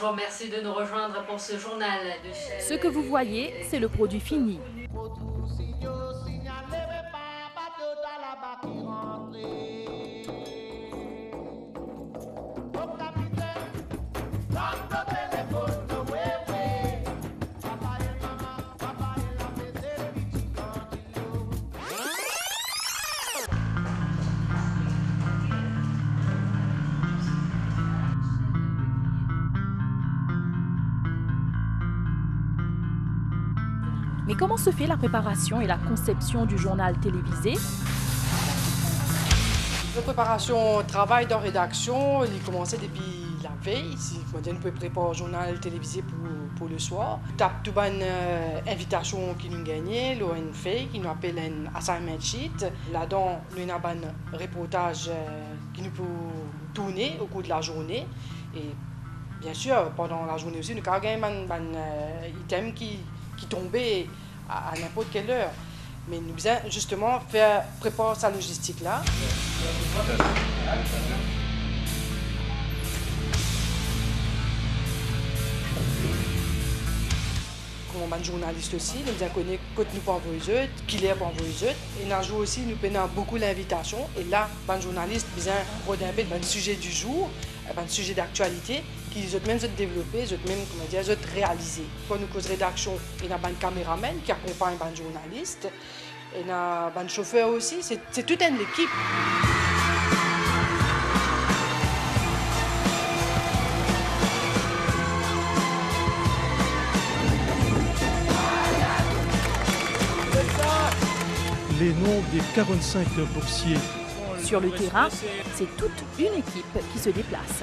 Bonjour, merci de nous rejoindre pour ce journal de chaîne. Ce que vous voyez, c'est le produit fini. Mais comment se fait la préparation et la conception du journal télévisé? La préparation, travail de rédaction, il commençait depuis la veille. Si on peut préparer un journal télévisé pour le soir. Tape tout une invitation qui nous gagnait, l'on fait, qui nous appelle un assignment sheet. Là-dedans, nous avons un reportage qui nous peut tourner au cours de la journée. Et bien sûr, pendant la journée aussi, nous avons un item qui tombait à n'importe quelle heure. Mais nous devons justement préparer sa logistique là. Comme un journaliste aussi, nous devons connaître quand nous pouvons envoyer, qui les pouvons envoyer. Et un jour aussi, nous prenons beaucoup l'invitation. Et là, un journaliste besoin regarder le sujet du jour, un sujet d'actualité, qui ont même développé, même réalisé. Quand nous causons rédaction, il y a un caméraman qui accompagne un journaliste. Et il y a un chauffeur aussi, c'est toute une équipe. Les noms des 45 boursiers. Sur le terrain, c'est toute une équipe qui se déplace.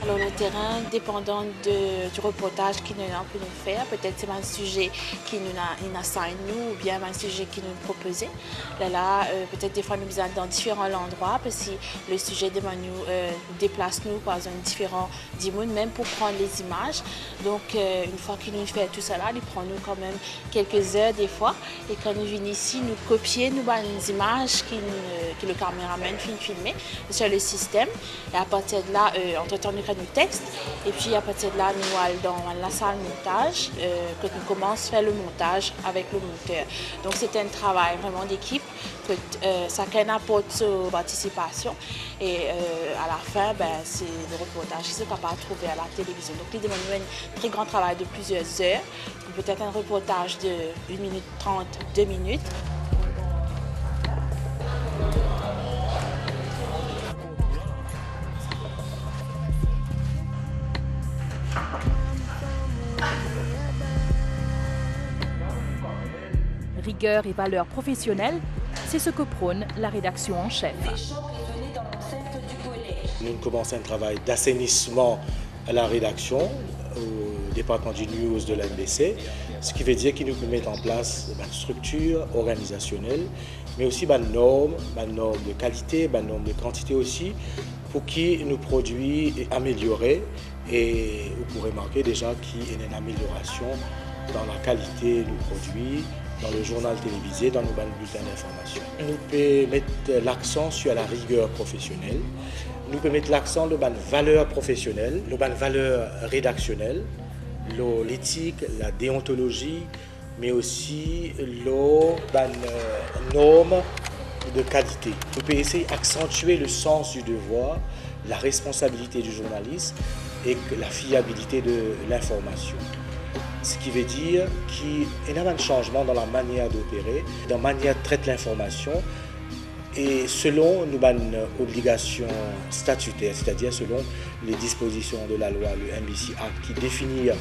Alors le terrain, dépendant du reportage qu'il nous a pu nous faire, peut-être c'est un sujet qui nous assigné nous ou bien un sujet qui nous proposait. Là, peut-être des fois nous sommes dans différents endroits parce que le sujet nous déplace nous par un différent d'immunes, même pour prendre les images. Donc une fois qu'il nous fait tout cela, il prend nous quand même quelques heures des fois. Et quand nous venons ici, nous copions les images que le caméraman filmé sur le système. Et à partir de là, entre-temps, nous nos textes et puis à partir de là nous allons dans la salle montage que nous commençons à faire le montage avec le monteur. Donc c'est un travail vraiment d'équipe que chacun apporte sa participation et à la fin c'est le reportage qui se capable de trouver à la télévision. Donc il demande un très grand travail de plusieurs heures, peut-être un reportage de 1 minute 30, 2 minutes. Rigueur et valeurs professionnelles, c'est ce que prône la rédaction en chef. Nous commençons un travail d'assainissement à la rédaction, au département du news de l'NBC, ce qui veut dire qu'il nous peut mettre en place une structure organisationnelle, mais aussi une norme de qualité, une norme de quantité aussi, pour qui nos produits améliorés. Et vous pourrez remarquer déjà qu'il y a une amélioration dans la qualité du produit, dans le journal télévisé, dans nos bulletins d'information. Nous pouvons mettre l'accent sur la rigueur professionnelle, nous pouvons mettre l'accent sur la valeur professionnelle, la valeur rédactionnelle, l'éthique, la déontologie, mais aussi la norme de qualité. Nous pouvons essayer d'accentuer le sens du devoir, la responsabilité du journaliste et la fiabilité de l'information. Ce qui veut dire qu'il y a un changement dans la manière d'opérer, dans la manière de traiter l'information et selon nos obligations statutaires, c'est-à-dire selon les dispositions de la loi, le NBC Act qui définit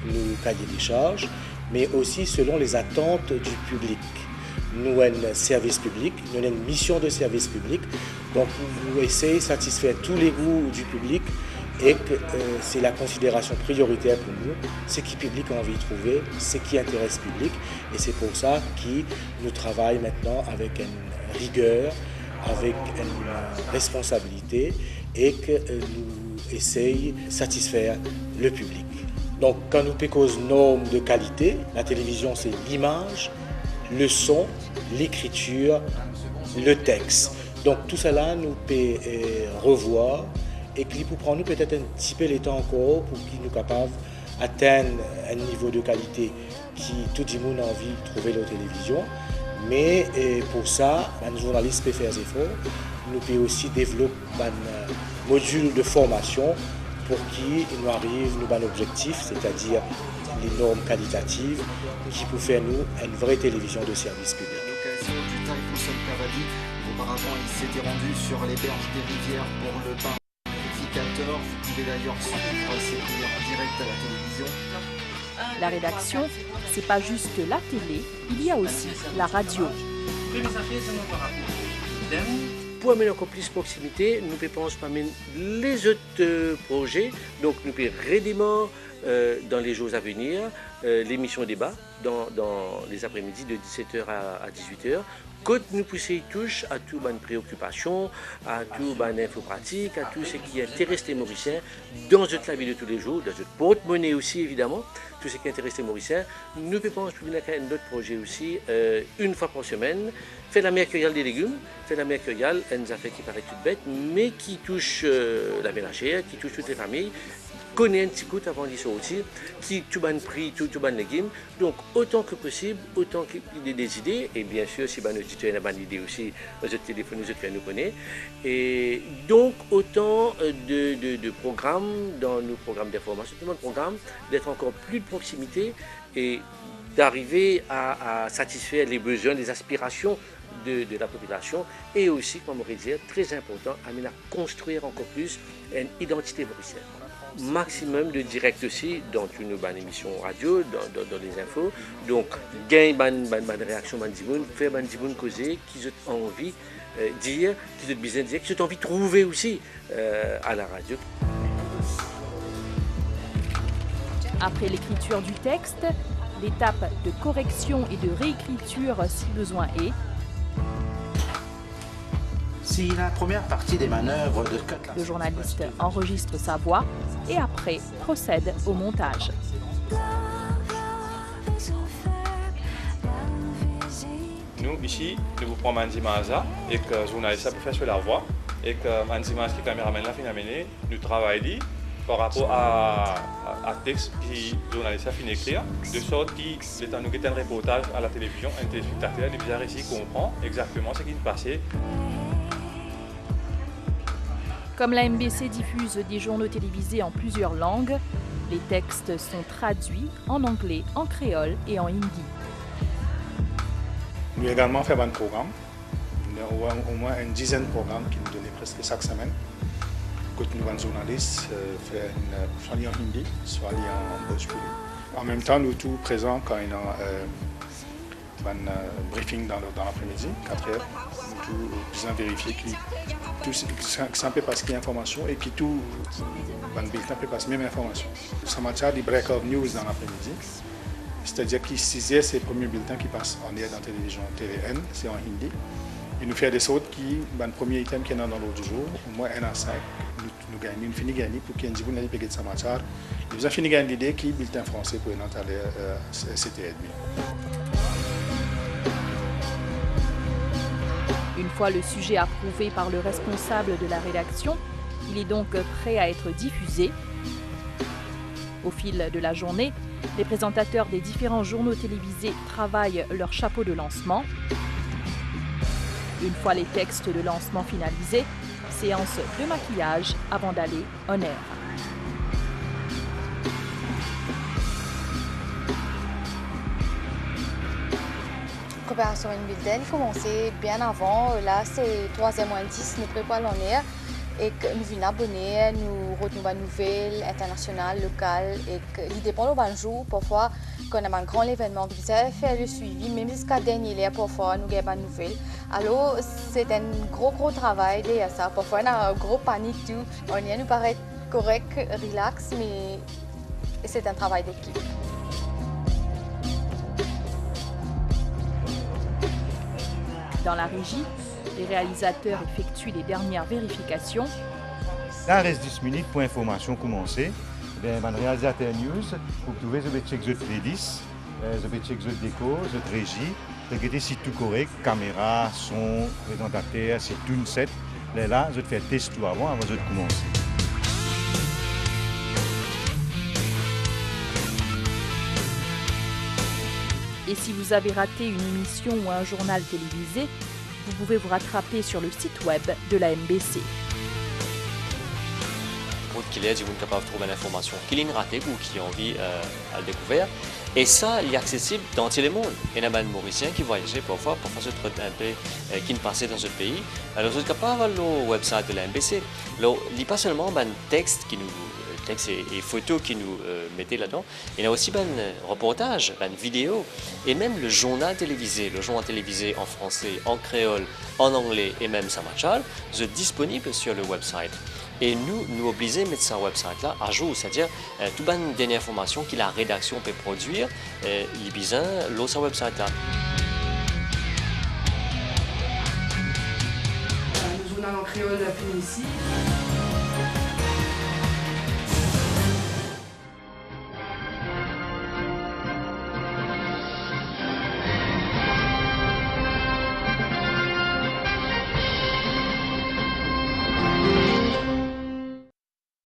nos cahiers des charges, mais aussi selon les attentes du public. Nous avons un service public, nous avons une mission de service public, donc nous essayons de satisfaire tous les goûts du public et que c'est la considération prioritaire pour nous, ce qui public a envie de trouver, ce qui intéresse le public. Et c'est pour ça que nous travaillons maintenant avec une rigueur, avec une responsabilité et que nous essayons de satisfaire le public. Donc quand nous pécons normes de qualité, la télévision c'est l'image, le son, l'écriture, le texte. Donc tout cela nous peut revoir et qui pour prendre nous peut-être un petit peu le temps encore pour qu'ils nous capables d'atteindre un niveau de qualité qui tout le monde a envie de trouver la télévision. Mais pour ça, les journalistes peuvent faire des efforts. Nous pouvons aussi développer un module de formation pour qu'ils nous arrivent à un objectif, c'est-à-dire les normes qualitatives qui peuvent faire nous une vraie télévision de service public. Auparavant, il s'était rendu sur les berges des rivières pour le bain purificateur. Vous pouvez d'ailleurs suivre ces prières en direct à la télévision. La rédaction, c'est pas juste la télé, il y a aussi la radio. Pour amener encore plus de proximité, nous pensons pas les autres projets. Donc nous pouvons réellement dans les jours à venir l'émission débat dans les après-midi de 17h à 18h. Quand nous poussons touche à toutes les préoccupations, à toutes les infos pratiques, à tout ce qui intéresse les Mauriciens dans notre vie de tous les jours, dans notre porte-monnaie aussi évidemment, tout ce qui intéresse les Mauriciens. Nous pensons à un autre projet aussi, une fois par semaine, faire la mercuriale des légumes, faire la mercuriale, une affaire qui paraît toute bête, mais qui touche la ménagère, qui touche toutes les familles, connaît un petit coup avant d'y sortir, qui tout ban prix, tout ban légumes. Donc autant que possible, autant qu'il y ait des idées, et bien sûr si ban auditeur a une idée aussi, nos téléphones nous connaît. Et donc autant de programmes dans nos programmes d'information, tout le programme d'être encore plus de proximité et d'arriver à satisfaire les besoins, les aspirations de la population et aussi, comme on pourrait dire, très important, à construire encore plus une identité mauricienne. Maximum de direct aussi dans une bonne émission radio, dans les infos. Donc, gain une réaction, faire une causer, qu'ils ont envie de dire, qu'ils ont besoin de dire, qu'ils ont envie de trouver aussi à la radio. Après l'écriture du texte, l'étape de correction et de réécriture si besoin est. Si la première partie des manœuvres de Le journaliste enregistre sa voix et après procède au montage. Nous, ici, nous vous prenons Mandimaza et que le journaliste peut faire sur la voix et que Mandimaza qui est caméraman là, nous travaillons par rapport à texte que le journaliste a fini d'écrire, de sorte qu'il est en nous un reportage à la télévision, un téléspectateur, il vient ici comprend exactement ce qui se passait. Comme la MBC diffuse des journaux télévisés en plusieurs langues, les textes sont traduits en anglais, en créole et en hindi. Nous avons également fait un programme. Nous avons au moins une dizaine de programmes qui nous donnaient presque chaque semaine. Quand nous avons journalistes, soit en hindi, soit en bhojpuri. En même temps, nous sommes tous présents quand il y a un briefing dans l'après-midi, 4h. Nous devons vérifier que tout ça peut passer l'information et que tout le bulletin peut passer même information. Ça matière des break-out news dans l'après-midi. C'est-à-dire que 6h, c'est le premier bulletin qui passe en air dans la télévision TVN, c'est en hindi. Et nous faisons des autres qui, le premier item qui est dans l'ordre du jour, au moins 1 à 5, nous gagnons, nous finissons de gagner pour qu'il y ait un petit peu de sa matière. Nous avons fini de gagner l'idée qui est le bulletin français pour une entrée à 7h30. Une fois le sujet approuvé par le responsable de la rédaction, il est donc prêt à être diffusé. Au fil de la journée, les présentateurs des différents journaux télévisés travaillent leur chapeau de lancement. Une fois les textes de lancement finalisés, séance de maquillage avant d'aller on air. La préparation une bulletin commençait bien avant. Là, c'est 3h-10, nous préparons en air et que nous venons abonner, nous retenons des nouvelles internationales, locales. Et que, il dépend de jour. Parfois, quand on a un grand événement, nous faire le suivi, même jusqu'à dernier lieu, parfois, nous avons des nouvelles. Alors, c'est un gros travail derrière ça. Parfois, on a un gros panique, tout. On nous paraît correct, relax, mais c'est un travail d'équipe. Dans la régie, les réalisateurs effectuent les dernières vérifications. Là, reste 10 minutes pour information commencer. Le réalisateur news, vous pouvez checker votre playlist, vous pouvez checker votre déco, votre régie, regarder si tout correct, caméra, son, présentateur, c'est tout une set. Là, vous faites test tout avant de commencer. Et si vous avez raté une émission ou un journal télévisé, vous pouvez vous rattraper sur le site web de la MBC. Pour qu'il y ait des gens capables de trouver l'information qu'il a raté ou qui ont envie à le découvrir. Et ça, il est accessible dans tout le monde. Il y a des Mauriciens qui voyageaient parfois pour faire ce truc qui ne passait dans ce pays. Alors, vous êtes capable le website de la MBC. Alors, il n'y a pas seulement un texte et photos qui nous mettaient là-dedans. Il y a aussi un reportage, une vidéo et même le journal télévisé. Le journal télévisé en français, en créole, en anglais et même samachal, est disponible sur le website. Et nous obligons à mettre ce website-là à jour, c'est-à-dire toute une dernière information que la rédaction peut produire, il a besoin de ce website-là. Le journal en créole finit ici.